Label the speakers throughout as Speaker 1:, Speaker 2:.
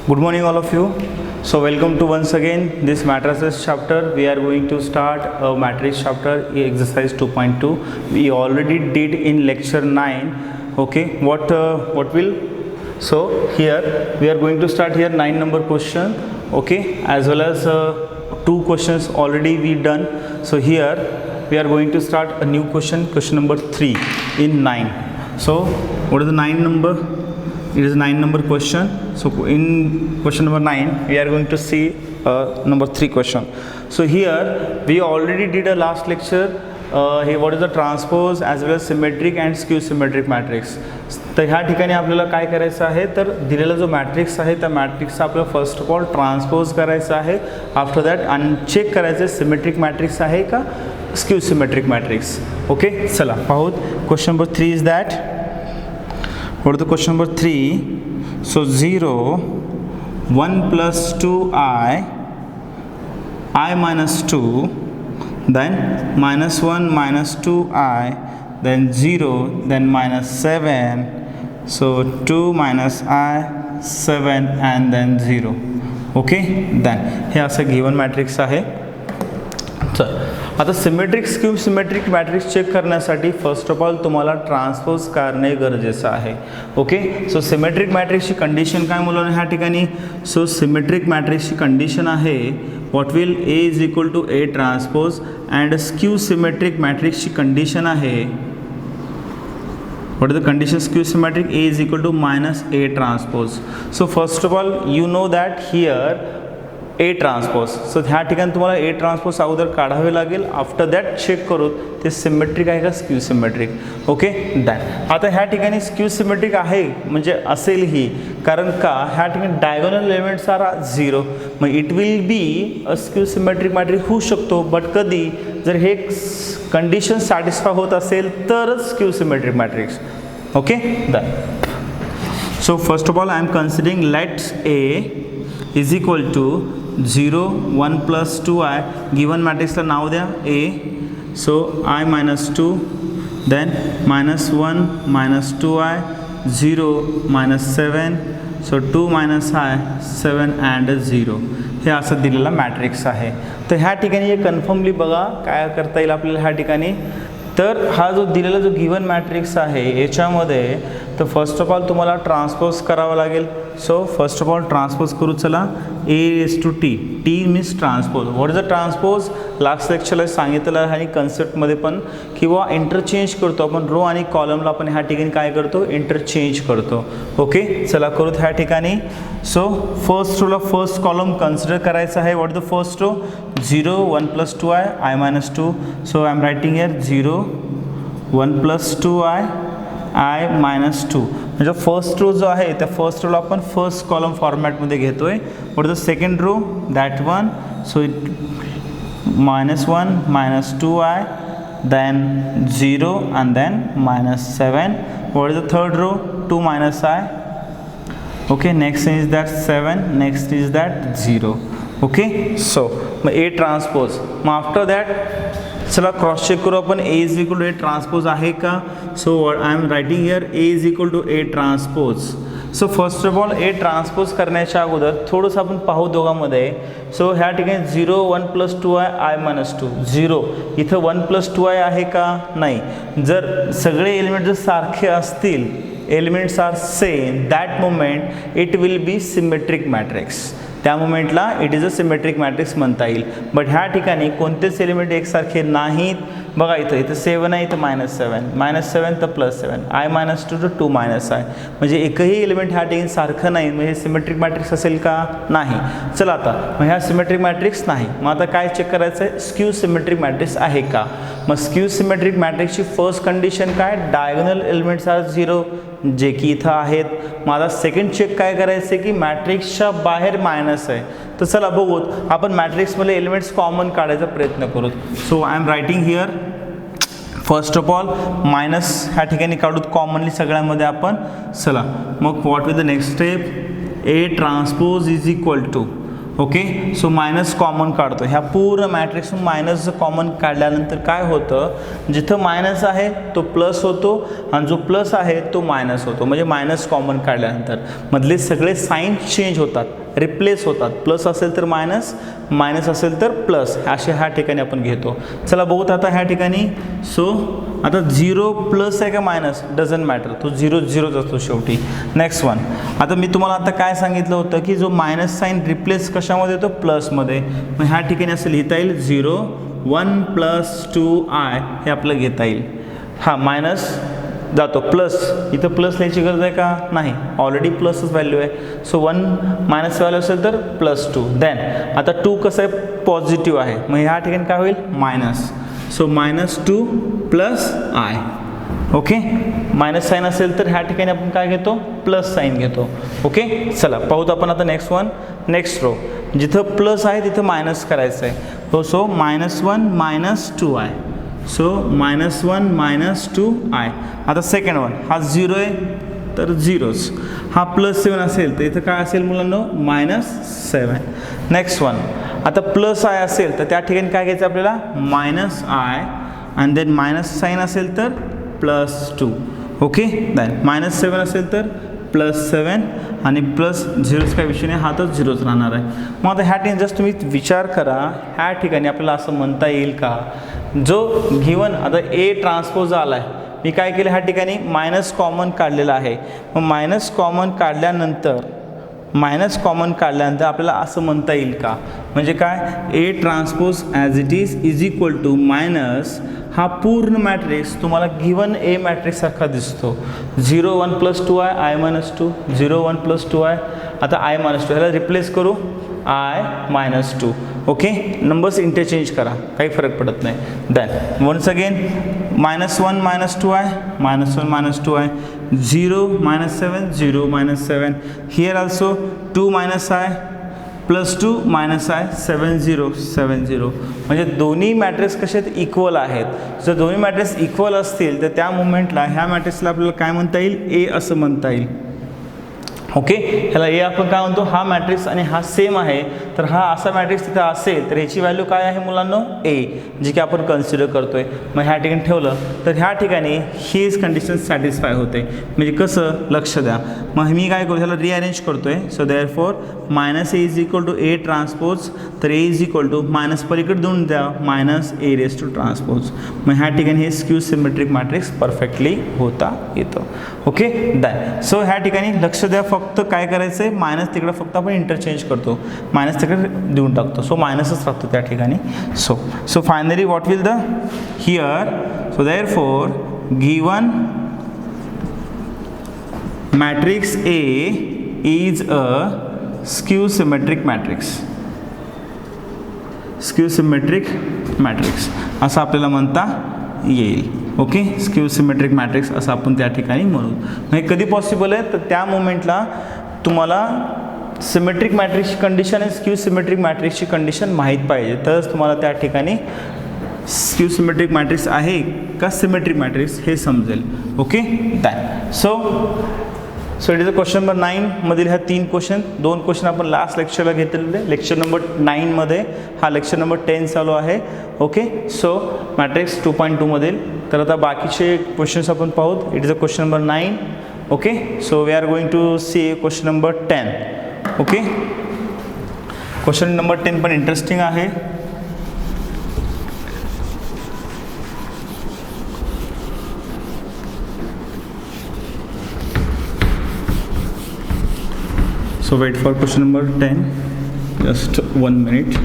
Speaker 1: Good morning all of you. So welcome to once again this matrices chapter. We are going to start a matrix chapter exercise 2.2. We already did in lecture 9. Okay, what will, so here we are going to start here 9 number question, okay, as well as 2 questions already we done. So here we are going to start a new question number 3 in 9. So what is the 9 number? It is a 9 number question. So in question number 9 we are going to see number 3 question. So here we already did a last lecture हे what is the transpose as well as symmetric and skew symmetric matrix. तर ह्या ठिकाणी आपल्याला काय करायचं आहे, तर दिलेला जो मॅट्रिक्स आहे त्या मॅट्रिक्सचा आपल्याला फर्स्ट ऑफ ऑल ट्रान्सपोज करायचा आहे. आफ्टर दॅट आणि चेक करायचं सिमेट्रिक मॅट्रिक्स आहे का स्क्यू सिमेट्रिक मॅट्रिक्स. ओके, चला पाहूत. Question number 3 is that, what is the question number 3? So 0 1 plus 2i minus 2, then minus 1 minus 2i, then 0, then minus 7, so 2 minus I 7 and then 0. okay, then हे असं given matrix आहे. चल आता symmetric skew symmetric matrix check करण्यासाठी first of all तुम्हाला transpose करणे गरजेचं आहे. ओके, सो सिमेट्रिक मॅट्रिक्सची कंडिशन काय मुलांना ह्या ठिकाणी, सो सिमेट्रिक मॅट्रिक्सची कंडिशन आहे what will A is equal to A transpose and skew symmetric मॅट्रिक्सची कंडिशन आहे what is the condition skew symmetric, a is equal to minus a transpose. So first of all you know that here a transpose, so ह्या ठिकाणी तुम्हाला ए transpose अगोदर काढावे लागेल. After that check करू ते सिमेट्रिक आहे का स्क्यू सिमेट्रिक. ओके, दॅट आता ह्या ठिकाणी स्क्यू सिमेट्रिक आहे म्हणजे असेल ही, कारण का ह्या ठिकाणी डायगोनल एलिमेंट्स आर 0, मग it will be a skew symmetric matrix होऊ शकतो. बट कधी जर हे कंडिशन सॅटिस्फाय होत असेल तरच skew symmetric matrix. Okay, that. So first of all I am considering let A is equal to 0 1 plus 2i, given मॅट्रिक्सला नाव द्या a, so i minus 2, then minus 1 minus 2i, 0 minus 7, so 2 minus i 7 and 0. हे असं दिलेला matrix आहे. तर ह्या ठिकाणी हे कन्फर्मली बघा काय करता येईल आपल्याला ह्या ठिकाणी. तर हा जो दिलेला जो गिवन मॅट्रिक्स आहे याच्यामध्ये तर फर्स्ट ऑफ ऑल तुम्हाला ट्रान्सपोज करावा लागेल. So first of all transpose करू. चला, A S to T, T means transpose. What is the transpose, last लेक्चरला सांगितलं आहे आणि कन्सेप्टमध्ये पण, किंवा इंटरचेंज करतो आपण रो आणि कॉलमला आपण ह्या ठिकाणी काय करतो, इंटरचेंज करतो. ओके, चला करूत ह्या ठिकाणी. सो फर्स्ट रोला फर्स्ट कॉलम कन्सिडर करायचा आहे. What is the first row, 0 1 plus 2i I minus 2, so I am writing here 0 1 plus 2i I minus 2. म्हणजे फर्स्ट रो जो आहे त्या फर्स्ट रोला आपण फर्स्ट कॉलम फॉर्मॅटमध्ये घेतोय. What is the second row, that one, so minus 1 minus 2i, then 0 and then minus 7. What is the third row, 2 minus I. Okay, next is that 7, next is that 0. Okay, so मग A transpose. मग after that चला cross check करू आपण, A is equal to A transpose आहे का. So I am writing here A is equal to A transpose. So first of all A transpose करण्याच्या अगोदर थोडंसं आपण पाहू दोघांमध्ये. सो ह्या ठिकाणी 0 1 plus 2i I minus 2, 0 इथं 1 plus 2i आहे का, नाही. जर सगळे एलिमेंट जर सारखे असतील, elements are same, that moment it will be symmetric matrix. त्या मोमेंटला it is a symmetric matrix म्हणता येईल. बट ह्या ठिकाणी कोणतेच एलिमेंट एकसारखे नाहीत. बघा इथं 7 आहे, इथं -7 तर +7, I minus 2 to 2 minus I, म्हणजे एकही एलिमेंट ह्या ठिकाणी सारखं नाही. म्हणजे सिमेट्रिक मॅट्रिक्स असेल का, नाही. चला आता मग ह्या सिमेट्रिक मॅट्रिक्स नाही. मग आता काय चेक करायचं आहे, स्क्यू सिमेट्रिक मॅट्रिक्स आहे का. मग स्क्यू सिमेट्रिक मॅट्रिक्सची फर्स्ट कंडिशन काय, डायगोनल एलिमेंट्स आर 0, जे की इथं आहेत. मग आता सेकंड चेक काय करायचं आहे की मॅट्रिक्सच्या बाहेर मायनस आहे. तर चला बघूत, आपण मॅट्रिक्समध्ये एलिमेंट्स कॉमन काढायचा प्रयत्न करू. So I am writing here first of all minus ह्या ठिकाणी काढूत कॉमनली सगळ्यांमध्ये आपण. चला मग what will the next step, A transpose is equal to, okay. So minus common काढतो. ह्या पूर्ण मॅट्रिक्समधून मायनस कॉमन काढल्यानंतर काय होतं, जिथं मायनस आहे तो प्लस होतो आणि जो प्लस आहे तो मायनस होतो. म्हणजे मायनस कॉमन काढल्यानंतर मधले सगळे साईन चेंज होतात, रिप्लेस होतात. प्लस असेल तर मायनस, मायनस असेल तर प्लस, असे ह्या ठिकाणी आपण घेतो. चला बघूत आता ह्या ठिकाणी. सो आता 0 प्लस आहे का मायनस, डझंट मॅटर, तो 0 0च असतो शेवटी. Next one. आता मी तुम्हाला आता काय सांगितलं होतं की जो मायनस साईन रिप्लेस कशामध्ये येतो, प्लसमध्ये. मग ह्या ठिकाणी असं लिहिता येईल 0 1 + 2i हे आपलं घेता येईल. हा मायनस जातो प्लस, इथं प्लस लिहायची गरज आहे का, नाही, ऑलरेडी प्लसच व्हॅल्यू आहे. सो 1 मायनस व्हॅल्यू असेल तर +2. देन आता 2 कसं आहे, पॉझिटिव्ह आहे, मग ह्या ठिकाणी काय होईल, minus. So -2 + i. Okay. Minus sign असेल तर ह्या ठिकाणी आपण काय घेतो, प्लस साईन घेतो. ओके. चला पाहूत आपण आता नेक्स्ट वन. नेक्स्ट रो, जिथं प्लस आहे तिथं मायनस करायचं आहे. So -1 - 2i. So -1 - 2i. आता सेकंड वन, हा 0 आहे तर 0च. हा +7 असेल तर इथं काय असेल मुलांनो, -7. नेक्स्ट वन, आता +i असेल तर त्या ठिकाणी काय घ्यायचं आपल्याला, -i आणि देन मायनस साईन असेल तर +2. ओके. देन -7 असेल तर +7 आणि +0 काय विषय नाही, हा तर 0च राहणार आहे. मग आता ह्या ठिकाणी जस्ट तुम्ही विचार करा, ह्या ठिकाणी आपल्याला असं म्हणता येईल का, जो गिवन आता A ट्रान्सपोज आला आहे, मी काय केलं ह्या ठिकाणी मायनस कॉमन काढलेला आहे. मग मायनस कॉमन काढल्यानंतर आपल्याला असं म्हणता येईल का, म्हणजे काय, A transpose as it is equal to minus हा पूर्ण मॅट्रिक्स तुम्हाला गिवन A मॅट्रिक्स सारखा दिसतो. 0 1 + 2i i - 2, 0 1 + 2i, आता i - 2 ह्याला रिप्लेस करू i - 2. ओके. नंबर्स इंटरचेंज करा, काही फरक पडत नाही. Then once again -1 - 2i, -1 - 2i, 0 - 7, 0 - 7. Here also 2 - i +2 - i, 7 0 7 0. म्हणजे दोन्ही मॅट्रिक्स कसे आहेत, इक्वल आहेत. जर दोन्ही मॅट्रिक्स इक्वल असतील तर त्या मोमेंटला ह्या मॅट्रिक्सला आपल्याला काय म्हणता येईल, A असं म्हणता येईल. ओके. ह्याला A आपण काय म्हणतो, हा मॅट्रिक्स आणि हा सेम आहे, तर हा असा मॅट्रिक्स तिथं असेल तर ह्याची व्हॅल्यू काय आहे मुलांनो, A, जी की आपण कन्सिडर करतोय. मग ह्या ठिकाणी ठेवलं तर ह्या ठिकाणी ही कंडिशन सॅटिस्फाय होते. म्हणजे कसं, लक्ष द्या. मग मी काय करतो, ह्याला रिअरेंज करतोय. So therefore -A = A transpose, तर A = मायनस पलीकडे देऊन द्या, -A⁻². मग ह्या ठिकाणी हे स्क्यू सिमेट्रिक मॅट्रिक्स परफेक्टली होता येतं. ओके. डन. सो ह्या ठिकाणी लक्ष द्या, फक्त काय करायचं आहे, मायनस तिकडे फक्त आपण इंटरचेंज करतो, मायनस तिकडे देऊन टाकतो. सो मायनसच राहतो त्या ठिकाणी. So finally what will the here, so therefore given matrix A is a skew symmetric matrix असं आपल्याला म्हणता येईल. ओके. स्क्यू सिमेट्रिक मॅट्रिक्स असं आपण त्या ठिकाणी म्हणू. हे कधी पॉसिबल आहे, तर त्या मोमेंटला तुम्हाला सिमेट्रिक मॅट्रिक्सची कंडिशन आणि स्क्यू सिमेट्रिक मॅट्रिक्सची कंडिशन माहीत पाहिजे, तरच तुम्हाला त्या ठिकाणी स्क्यू सिमेट्रिक मॅट्रिक्स आहे का सिमेट्रिक मॅट्रिक्स हे समजेल. Okay. Done. So it is a question number 9 मधील ह्या 3 क्वेश्चन, 2 क्वेश्चन आपण लास्ट लेक्चरला घेतलेले, लेक्चर नंबर 9 मध्ये, हा लेक्चर नंबर 10 चालू आहे. ओके. सो मॅट्रिक्स 2.2 मधील. तर आता बाकीचे क्वेश्चन्स आपण पाहूत. It is a question number 9. Okay. So we are going to see question number 10. Okay. Question number 10 पण इंटरेस्टिंग आहे. So wait for question number 10, just 1 minute.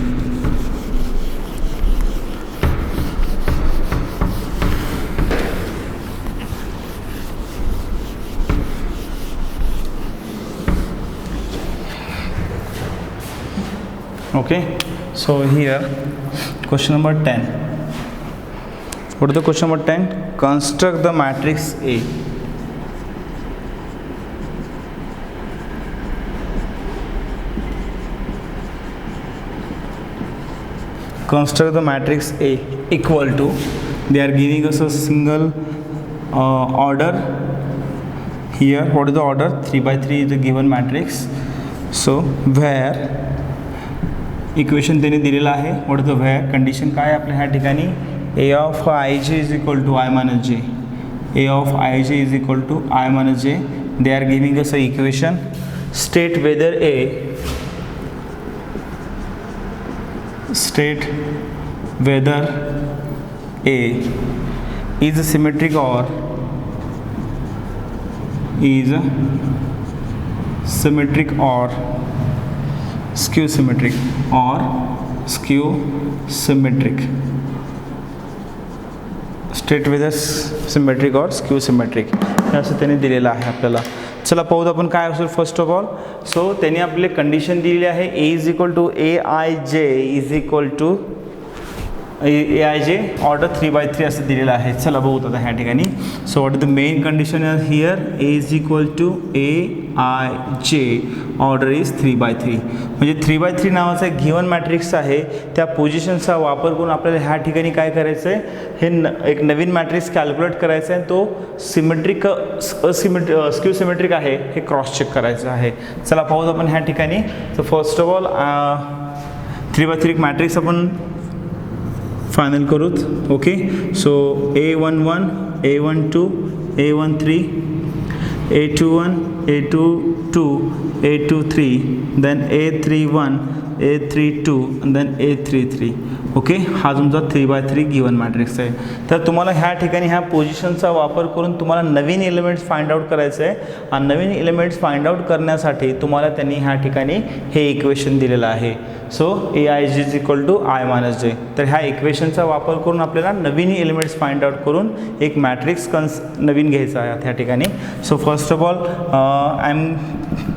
Speaker 1: Okay, so here question number 10. What is the question number 10? Construct the matrix A. Construct the matrix A equal to, they are giving us a single order here. What is the order? 3 by 3 is the given matrix. So where equation त्याने दिलेलं आहे. What is the condition काय आहे आपल्या ह्या ठिकाणी A of I J is equal to I minus J. A of I J is equal to I minus J. They are giving us a equation. State whether A is symmetric or skew symmetric state whether symmetric or skew symmetric असं त्यांनी दिलेलं आहे आपल्याला. चला पाहूत आपण काय असेल. First of all so त्यांनी आपले कंडिशन दिलेली आहे. A is equal to A I J is equal to A I J order 3/3 असं दिलेलं आहे. चला बघूत आता ह्या ठिकाणी. So what is the main condition here. A is equal to A I J order is 3/3. म्हणजे 3/3 नावाचा एक गिवन मॅट्रिक्स आहे. त्या पोझिशनचा वापर करून आपल्याला ह्या ठिकाणी काय करायचं आहे, हे एक नवीन मॅट्रिक्स कॅल्क्युलेट करायचं आहे. तो सिमेट्रिक स्क्यू सिमेट्रिक आहे हे क्रॉस चेक करायचं आहे. चला पाहूत आपण ह्या ठिकाणी. So first of all 3/3 matrix आपण फायनल करूत. Okay. So A11 A12 A13 A21 A22 A23 then A31 A32 and then A33. Okay. हा तुमचा 3/3 गिवन मॅट्रिक्स आहे. तर तुम्हाला ह्या ठिकाणी ह्या पोझिशनचा वापर करून तुम्हाला नवीन एलिमेंट्स फाइंड आउट करायचं आहे. आणि नवीन एलिमेंट्स फाइंड आउट करण्यासाठी तुम्हाला त्यांनी ह्या ठिकाणी हे इक्वेशन दिलेलं आहे. So A I J is equal to I minus J. तर ह्या इक्वेशनचा वापर करून आपल्याला नवीन एलिमेंट्स फाइंड आउट करून एक मॅट्रिक्स नवीन घ्यायचा आहे ह्या ठिकाणी. So first of all I am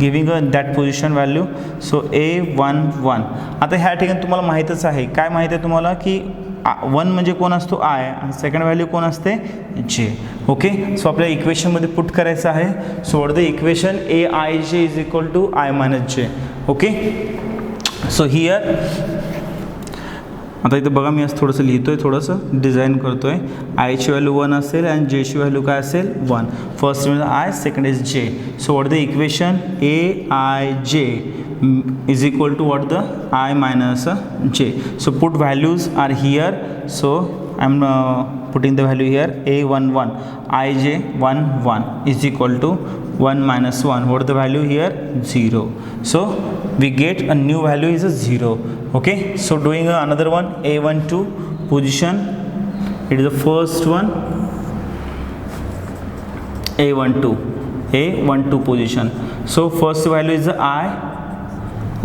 Speaker 1: giving that position value. So A11. आता ह्या ठिकाणी तुम्हाला माहीतच आहे. काय माहीत आहे तुम्हाला की 1 म्हणजे कोण असतो आय आणि सेकंड व्हॅल्यू कोण असते जे. ओके. सो आपल्या इक्वेशनमध्ये पुट करायचं आहे. So what the equation A I J is equal to I minus J. Okay. So here आता इथं बघा मी आज थोडंसं लिहितो आहे, थोडंसं डिझाईन करतो आहे. आयची व्हॅल्यू 1 असेल आणि जेची व्हॅल्यू काय असेल 1. First is I, second is J. So what the equation A I J is equal to what the I minus J. So put values are here. So I am putting the value here. A11 ij 1 is equal to 1 minus 1. What is the value here? 0. So we get a new value is a 0. Okay. So doing another one, A12 position. It is the first one. A12 position. So first value is I.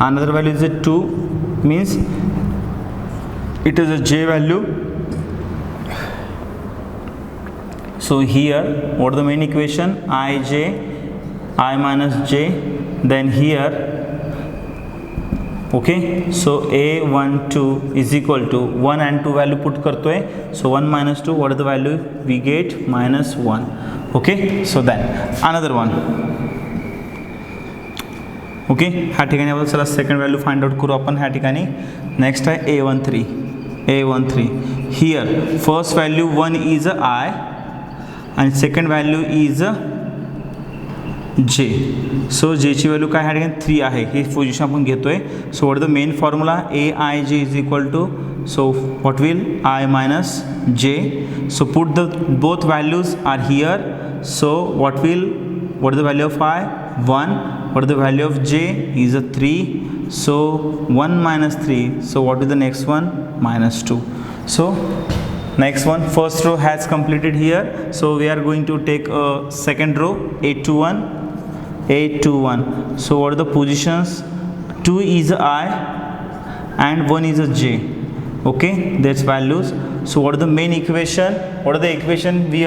Speaker 1: Another value is a 2. Means it is a j value. So here what is the main equation? Ij I minus j. Then here okay. So A12 is equal to 1 and 2 value put करतोय. So 1 minus 2, what is the value we get? minus 1. Okay. So then another one. Okay. ह्या ठिकाणी आपण चला second value find out करू आपण ह्या ठिकाणी. Next आहे A13. Here first value 1 is a I आणि सेकंड व्हॅल्यू इज अ जे. सो जेची व्हॅल्यू काय ह्या ठिकाणी 3 आहे. ही पोझिशन आपण घेतोय. So what the main formula A I J is equal to. So what will I minus J. So put the both values are here. So what is the value of I 1. What is the value of j is a 3. So 1 minus 3. So what is the next one? Minus 2. So next one, first row has completed here. So we are going to take a second row, A21. So what are the positions? 2 is a I and 1 is a j. Okay, that's values. So what are the main equation? What are the equation we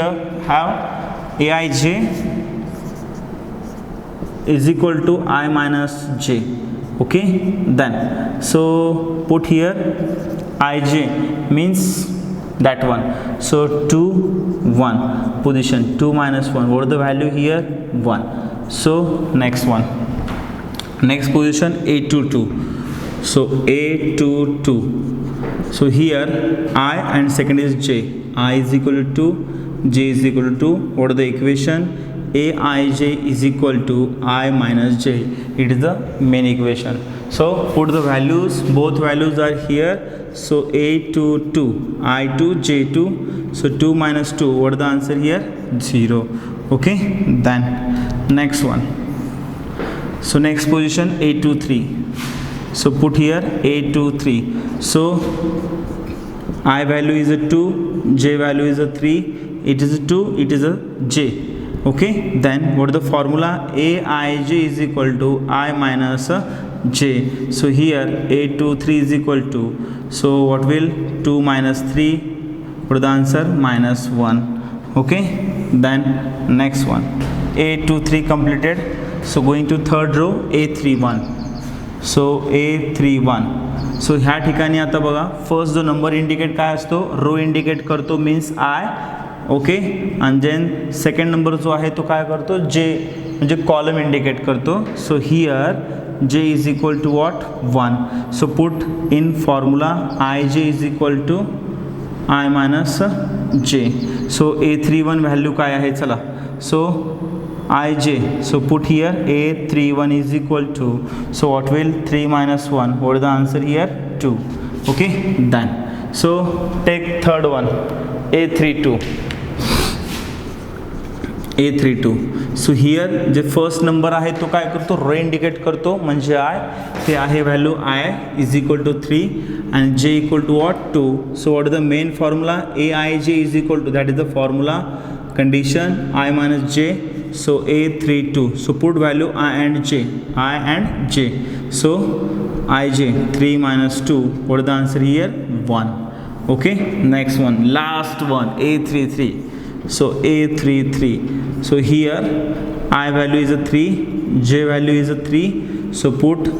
Speaker 1: have? Aij is equal to I minus j. Okay. Then so put here ij means that one. So 2 1 position 2 minus 1. What is the value here? 1. So next one, next position A22. So A22. So here I and second is j. I is equal to j is equal to what is the equation? Aij is equal to I minus j. It is the main equation. So put the values, both values are here. So a2 2, I2 J2, so 2 minus 2, what is the answer here? 0. Okay, then next one. So next position a2 3, so put here a2 3. So I value is a 2, J value is a 3, it is a 2, it is a J. Okay, then what is the formula? Aij is equal to I minus J. So here a23 is equal to, so what will 2 minus 3, what is the answer? Minus 1. Okay, then next one a23 completed. So going to third row a31, so a31. So ह्या ठिकाणी आता बघा first जो number indicate काय असतो? Row indicate करतो, means I. Okay, आणि then second number जो आहे तो काय करतो? जे, म्हणजे कॉलम इंडिकेट करतो. So here J is equal to what? 1. So put in formula I J is equal to I minus J. So a31 value काय आहे? चला, सो ij, so put here a31 is equal to, so what will 3 minus 1, what is the answer here? 2. Okay, done. So take third one a32. So here जे first number आहे तो काय करतो? Row indicate करतो, म्हणजे आय, ते आहे value I is equal to 3 and j equal to what? 2. So what is the main formula? aij is equal to, that is the formula condition, I minus j. So a32, so put value I and j, so ij 3 minus 2, what is the answer here? 1. Okay, next one, last one a33. So a33, so here I value is a 3, j value is a 3. So put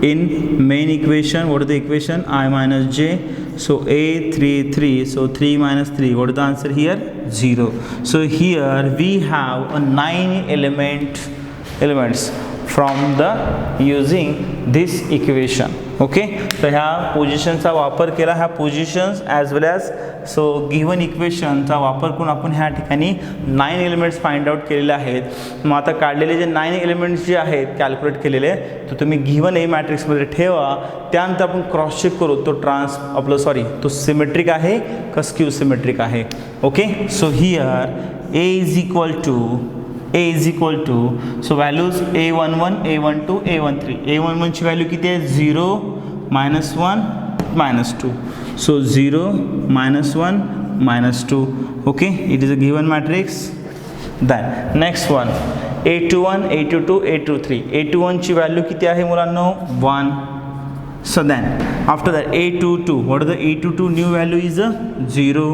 Speaker 1: in main equation, what is the equation? I minus j. So a33, so 3 minus 3, what is the answer here? 0. So here we have a 9 elements from the using this equation. Okay, तर ह्या पोझिशनचा वापर केला, ह्या positions as वेल as so given इक्वेशनचा वापर करून आपण ह्या ठिकाणी 9 एलिमेंट्स फाइंड आउट केलेले आहेत. मग आता काढलेले जे 9 एलिमेंट्स जे आहेत कॅल्क्युलेट केलेले, तर तुम्ही गिव्हन ए मॅट्रिक्समध्ये ठेवा. त्यानंतर आपण क्रॉस चेक करू तो सिमेट्रिक आहे का स्क्यू सिमेट्रिक आहे. Okay, so here A is equal to so values a11 a12 a13. a11 ची व्हॅल्यू किती आहे? 0 -1 -2. So 0 -1 -2. Okay, it is a given matrix. Then next one a21 a22 a23. a21 ची value किती आहे मुलांनो? 1. So then after that a22, what is the a22 new value is 0.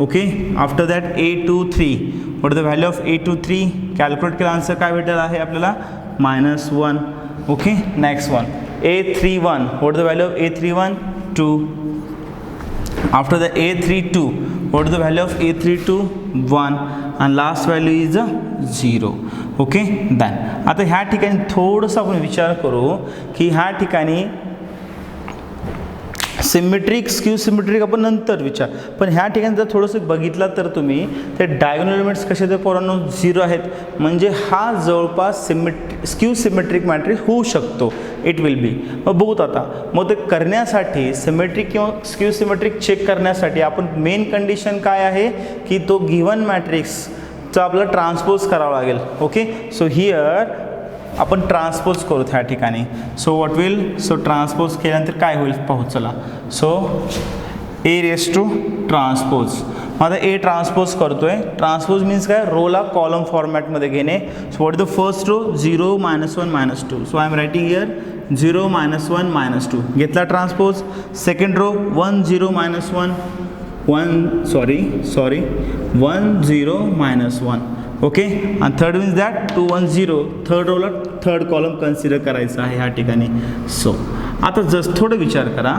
Speaker 1: Okay, after that a23, what is the value of a23? Calculate केला answer काय भेटला आहे आपल्याला? -1. Okay, next one a31, what is the value of a31? 2. After the a32, what is the value of a32? 1. and last value is 0. Okay, then आता ह्या ठिकाणी थोडंसं आपण विचार करू की ह्या ठिकाणी सिमेट्रिक स्क्यू सिमेट्रिक आपण नंतर विचार, पण ह्या ठिकाणी जर थोडंसं बघितलं तर तुम्ही ते डायगोनल एलिमेंट्स कसे ते पोरांनो 0 आहेत, म्हणजे हा जवळपास स्क्यू सिमेट्रिक मॅट्रिक्स होऊ शकतो. इट विल बी. मग बघूत आता, मग ते करण्यासाठी सिमेट्रिक किंवा स्क्यू सिमेट्रिक चेक करण्यासाठी आपण मेन कंडिशन काय आहे की तो गिव्हन मॅट्रिक्सचा आपल्याला ट्रान्सपोज करावा लागेल. ओके, सो हियर आपण ट्रान्सपोज करू त्या ठिकाणी. So what will, so transpose केल्यानंतर काय होईल पाहू चला. So A raise to transpose. आता ए ट्रान्सपोज करतोय. ट्रान्सपोज मीन्स काय? रोला कॉलम फॉर्मॅटमध्ये घेणे. So what is the first row? 0 -1 -2. So I am writing here 0 -1 -2. घेतला transpose. Second row 1 0 -1 1 sorry 1 0 -1. Okay, आणि थर्ड मीन्स दॅट 2 1 0. थर्ड रोला थर्ड कॉलम कन्सिडर करायचं आहे ह्या ठिकाणी. सो आता जस्ट थोडं विचार करा,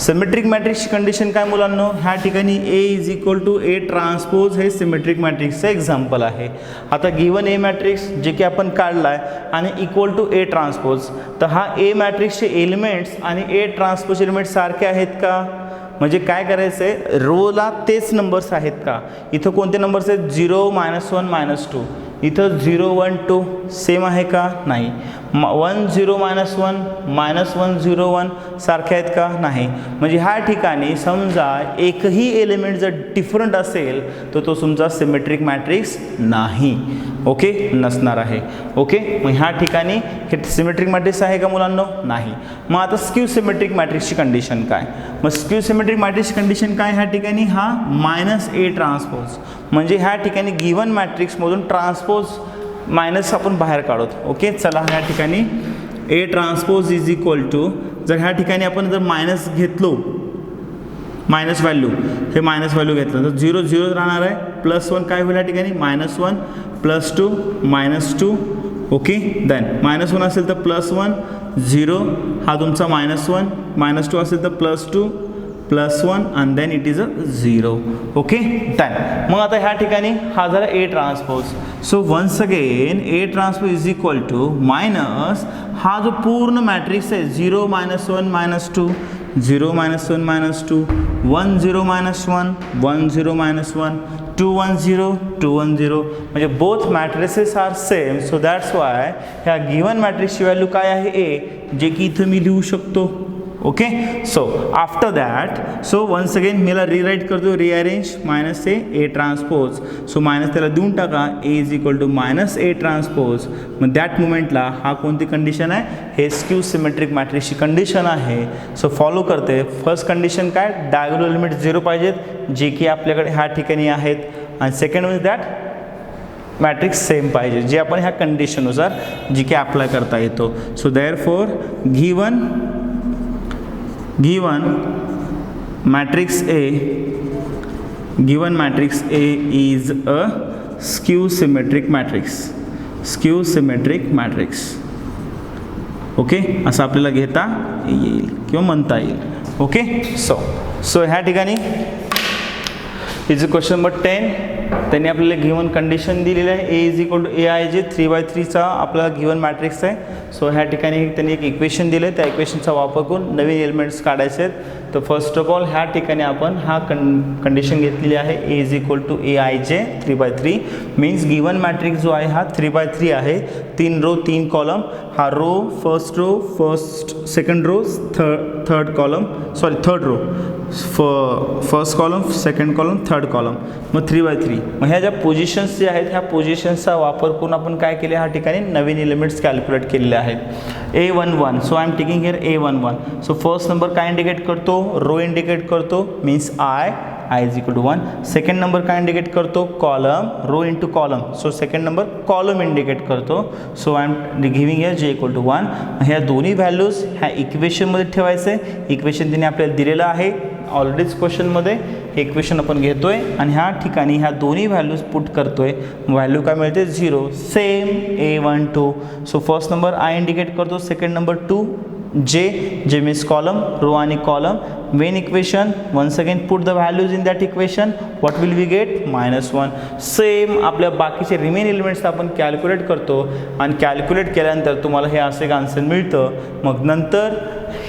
Speaker 1: सिमेट्रिक मॅट्रिक्सची कंडिशन काय मुलांनो? ह्या ठिकाणी A is equal to A transpose हे सिमेट्रिक मॅट्रिक्सचं एक्झाम्पल आहे. आता गिव्हन ए मॅट्रिक्स जे की आपण काढला आहे आणि इक्वल टू ए ट्रान्सपोज, तर हा ए मॅट्रिक्सचे एलिमेंट्स आणि ए ट्रान्सपोज एलिमेंट्स सारखे आहेत का? म्हणजे काय करायचं आहे, रोला तेच नंबर्स आहेत का? इथं कोणते नंबर्स आहेत? 0 -1 -2. इथं 0 1 2 सेम आहे का? नाही. 1 0 -1 -1 0 1 सारखे आहेत का? नाही. म्हणजे ह्या ठिकाणी समजा एकही एलिमेंट जर डिफरंट असेल तर तो तुमचा सिमेट्रिक मॅट्रिक्स नाही. ओके, नसणार आहे. ओके, मग ह्या ठिकाणी हे सिमेट्रिक मॅट्रिक्स आहे का मुलांनो? नाही. मग आता स्क्यू सिमेट्रिक मॅट्रिक्सची कंडिशन काय? मग स्क्यू सिमेट्रिक मॅट्रिक्सची कंडिशन काय? ह्या ठिकाणी हा -A ट्रान्सपोज, म्हणजे ह्या ठिकाणी गिवन मॅट्रिक्समधून ट्रान्सपोज मायनस आपण बाहेर काढतो. ओके, चला ह्या ठिकाणी A transpose is equal to, जर ह्या ठिकाणी आपण जर मायनस घेतलो, मायनस व्हॅल्यू, हे मायनस व्हॅल्यू घेतलं तर 0 0 राहणार आहे. +1 काय होईल ह्या ठिकाणी? -1 +2 -2. ओके, देन -1 असेल तर +1 0, हा तुमचा -1 -2 असेल तर +2 +1 and then it is a 0. Okay, done. मग आता ह्या ठिकाणी हा झाला A transpose. So once again A transpose is equal to minus हा जो पूर्ण मॅट्रिक्स आहे 0 -1 -2 0 -1 -2 1 0 -1 1 0 -1 2 1 0 2 1 0, म्हणजे both matrices are same. So that's why ह्या गिवन मॅट्रिक्सची व्हॅल्यू काय आहे? A, जे की इथं मी लिहू शकतो. Okay, so after that, so once again मला रिराईट करतो, rearrange -A transpose. So minus त्याला देऊन टाका, A is equal to -A transpose. मग दॅट मुमेंटला हा कोणती कंडिशन आहे? हे स्क्यू सिमेट्रिक मॅट्रिक्सची कंडिशन आहे. सो फॉलो करते. फर्स्ट कंडिशन काय? डायगोनल एलिमेंट 0 पाहिजेत, जे की आपल्याकडे ह्या ठिकाणी आहेत. आणि सेकंड म्हणजे दॅट मॅट्रिक्स सेम पाहिजे, जे आपण ह्या कंडिशननुसार जी की अप्लाय करता येतो. So therefore given matrix A is a skew symmetric matrix. Okay, असं आपल्याला घेता येईल किंवा म्हणता येईल. ओके, सो ह्या ठिकाणी इज क्वेश्चन नंबर 10. त्यांनी आपल्याला गिवन कंडिशन दिलेली आहे. A is equal to AIJ 3/3चा आपला गिवन मॅट्रिक्स आहे. सो ह्या ठिकाणी त्यांनी एक इक्वेशन दिलं आहे, त्या इक्वेशनचा वापर करून नवीन एलिमेंट्स काढायचे आहेत. तर फर्स्ट ऑफ ऑल ह्या ठिकाणी आपण हा कंडिशन घेतलेली आहे. A is equal to AIJ 3/3 means given matrix जो आहे हा 3/3 आहे. 3 रो 3 कॉलम. हा row first second row third row first column second column third column, मग 3/3. मग ह्या ज्या पोझिशन्स जे आहेत ह्या पोझिशन्सचा वापर करून आपण काय केले, ह्या ठिकाणी नवीन एलिमेंट्स कॅल्क्युलेट केलेले आहेत. A11, so I am taking here A11. So first number काय इंडिकेट करतो? रो इंडिकेट करतो, means I is equal to 1. Second number काय इंडिकेट करतो? Column, row into column. So second number column indicate करतो. So I am giving here J equal to 1. ह्या दोन्ही values ह्या इक्वेशनमध्ये ठेवायचं आहे. इक्वेशन तिने आपल्याला दिलेलं आहे ऑलरेडीच क्वेश्चनमध्ये. हे इक्वेशन आपण घेतोय आणि ह्या ठिकाणी ह्या दोन्ही व्हॅल्यूज पुट करतोय. व्हॅल्यू काय मिळते? 0. Same A12. So first number I indicate करतो, सेकंड नंबर 2 जे मीन्स कॉलम, रो आणि column. Main equation once again put the values in that equation. What will we get? -1. Same आपल्या बाकीचे remain elements आपण calculate करतो आणि calculate केल्यानंतर तुम्हाला हे असं एक आन्सर मिळतं. मग नंतर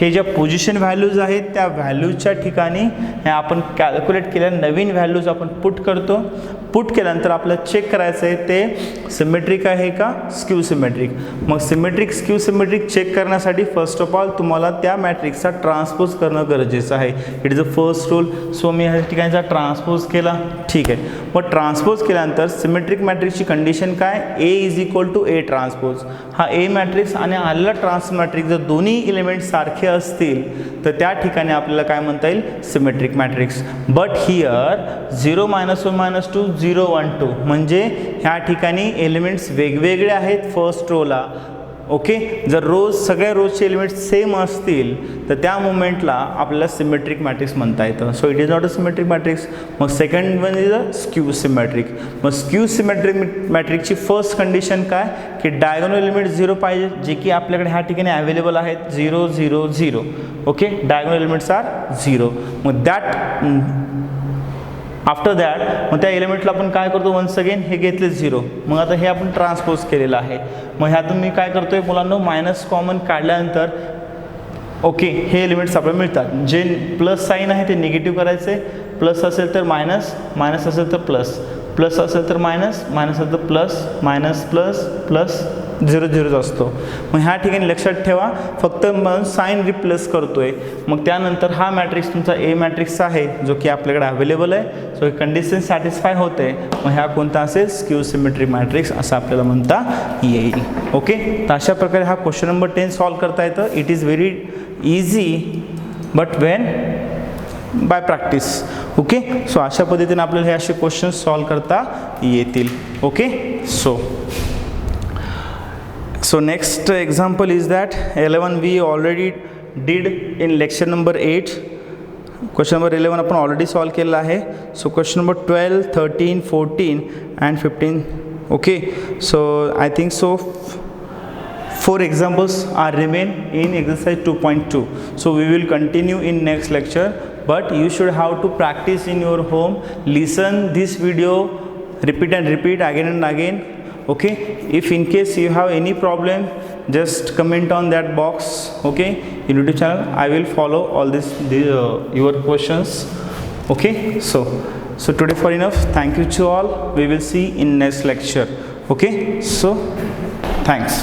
Speaker 1: हे ज्या पोझिशन व्हॅल्यूज आहेत त्या व्हॅल्यूजच्या ठिकाणी हे आपण कॅल्क्युलेट केलेल्या नवीन व्हॅल्यूज आपण पुट करतो. पुट केल्यानंतर आपल्याला चेक करायचं आहे ते सिमेट्रिक आहे का स्क्यू सिमेट्रिक. मग सिमेट्रिक स्क्यू सिमेट्रिक चेक करण्यासाठी फर्स्ट ऑफ ऑल तुम्हाला त्या मॅट्रिक्सचा ट्रान्सपोज करणं गरजेचं आहे. It is a first rule. So मी ह्या ठिकाणचा ट्रान्सपोज केला, ठीक आहे. मग ट्रान्सपोज केल्यानंतर सिमेट्रिक मॅट्रिक्सची कंडिशन काय? A is equal to A transpose. हा A मॅट्रिक्स आणि आलेला ट्रान्स मॅट्रिक्स जर दोन्ही एलिमेंट सारखे असतील तर त्या ठिकाणी आपल्याला काय म्हणता येईल? Symmetric matrix. बट हिअर 0 -1 -2 0 1 2 म्हणजे ह्या ठिकाणी एलिमेंट्स वेगवेगळे आहेत फर्स्ट रोला. ओके, जर सगळ्या रोजचे एलिमेंट्स सेम असतील तर त्या मोमेंटला आपल्याला सिमेट्रिक मॅट्रिक्स म्हणता येतं. So it is not a symmetric matrix. मग second one is a skew symmetric. मग स्क्यू सिमेट्रिक मॅट्रिकची फर्स्ट कंडिशन काय? की डायगोनल एलिमेंट 0 पाहिजे, जे की आपल्याकडे ह्या ठिकाणी अवेलेबल आहेत 0 0 0. Okay, diagonal elements are 0. मग दॅट आफ्टर दॅट मग त्या एलिमेंटला आपण काय करतो? वन्स अगेन हे घेतले 0. मग आता हे आपण ट्रान्सपोज केलेलं आहे. मग ह्यातून मी काय करतोय मुलांनो? मायनस कॉमन काढल्यानंतर ओके हे एलिमेंट्स आपल्याला मिळतात. जे प्लस साईन आहे ते निगेटिव्ह करायचे. प्लस असेल तर मायनस, मायनस असेल तर प्लस, प्लस असेल तर मायनस, मायनस असेल तर प्लस, मायनस प्लस प्लस 0 असतो. मग ह्या ठिकाणी लक्षात ठेवा, फक्त मग साईन रिप्लेस करतोय. मग त्यानंतर हा मॅट्रिक्स तुमचा ए मॅट्रिक्स आहे जो की आपल्याकडे अवेलेबल आहे. सो कंडिशन सॅटिस्फाय होते. मग ह्या कोणता असेल, स्क्यू सिमेट्रिक मॅट्रिक्स असं आपल्याला म्हणता येईल. ओके, तर अशा प्रकारे हा क्वेश्चन नंबर 10 सॉल्व करता येतं. It is very easy but when by practice. Okay, so अशा पद्धतीने आपल्याला हे असे क्वेश्चन सॉल्व करता येतील. Okay, so next example is that 11 we already did in lecture number 8. question number 11 आपण ऑलरेडी सॉल्व केलेला आहे. So question number 12, 13, 14 and 15. Okay, so I think so 4 examples are remain in exercise 2.2. so we will continue in next lecture, but you should have to practice in your home. Listen this video, repeat and repeat again and again. Okay, if in case you have any problem, just comment on that box. Okay, in YouTube channel I will follow all this your questions. Okay, so today for enough. Thank you to all. We will see in next lecture. Okay, so thanks.